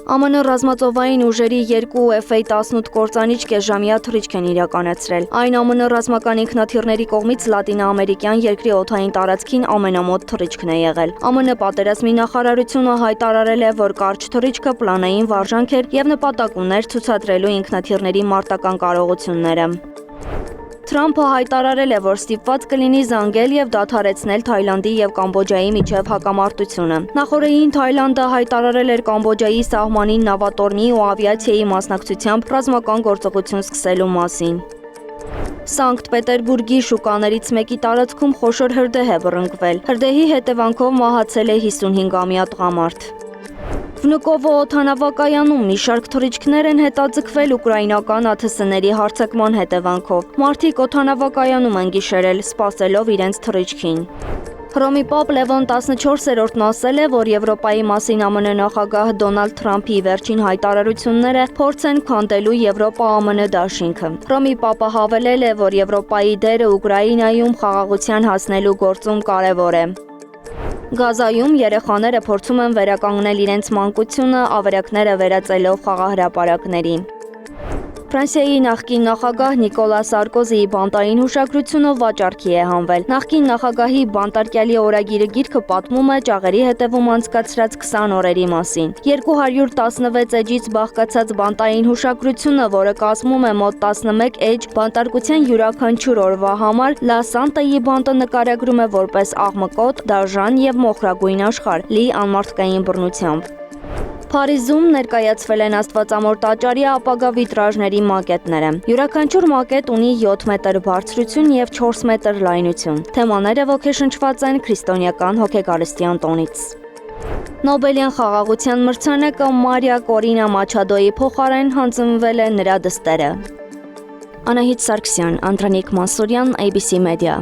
ԱՄՆ ռազմածովային ուժերի 2 F-18 կործանիչ կեսժամյա թռիչք են իրականացրել։ Այն ԱՄՆ ռազմական ինքնաթիռների կողմից լատինաամերիկյան երկրի օդային տարածքին ամենամոտ թռիչքն է եղել։ ԱՄՆ պատերազմի նախարարությունը հայտարարել է, որ կարճ թռիչքը պլանային վարժանք էր և նպատակ ուներ ցուցադրելու ինքնաթիռների մարտական կարողությունները։ Թրամփը հայտարարել է, որ ստիպված կլինի զանգել և դադարեցնել Թայլանդի և Կամբոջայի միջև հակամարտությունը։ Նախօրեին Թայլանդը հայտարարել էր Կամբոջայի սահմանին նավատորմի ու ավիացիայի մասնակցությամբ ռազմական գործողություն սկսելու մասին։ Սանկտ Պետերբուրգի շուկաներից մեկի տարածքում խոշոր հրդեհ է բռնկվել։ Հրդեհի հետևանքով մահացել է 55-ամյա տղամարդ։ Վնկովո օդանավակայանում մի շարք թռիչքներ են հետաձգվել ուկրաինական ԱԹՍ-ների հարձակման հետևանքով։ Մարդիկ օդանավակայանում են գիշերել, սպասելով իրենց թռիչքին։ Հռոմի պապ Լևոն 14-րդն ասել է, որ Եվրոպայի մասին ԱՄՆ նախագահ Դոնալդ Թրամփի վերջին հայտարարությունները փորձ են քանդելու Եվրոպա-ԱՄՆ դաշինքը։ Հռոմի պապը հավելել է, որ Եվրոպայի դերը Ուկրաինայում խաղաղության հասնելու գործում կարևոր է։ Գազայում երեխաները փորձում են վերականգնել իրենց մանկությունը, ավերակները վերածելով խաղահրապարակների։ Ֆրանսիայի նախկին նախագահ Նիկոլա Սարկոզիի բանտային հուշագրությունը վաճառքի է հանվել։ Նախկին նախագահի բանտարկյալի օրագիրը գիրքը պատմում է ճաղերի հետևում անցկացրած 20 օրերի մասին։ 216 էջից բաղկացած բանտային հուշագրությունը, որը կազմում է մոտ 11 էջ, բանտարկության յուրաքանչյուր օրվա համար Լա Սանտայի բանտը նկարագրում է որպես աղմկոտ, դաժան և մոխրագույն աշխարհ՝ լի անմարդկային բռնությամբ։ Փարիզում ներկայացվել են Աստվածամոր տաճարի ապագա վիտրաժների մակետները։ Յուրաքանչյուր մակետ ունի 7 մետր բարձրություն և 4 մետր լայնություն։ Թեմաները ոգեշնչված են քրիստոնեական հոգեկարստյան տոնից։ Նոբելյան խաղաղության մրցանակը Մարիա Կորինա Մաչադոյի փոխարեն հանձնվել է նրա դստերը։ Անահիտ Սարգսյան, Անդրանիկ Մանսուրյան, ABC Media։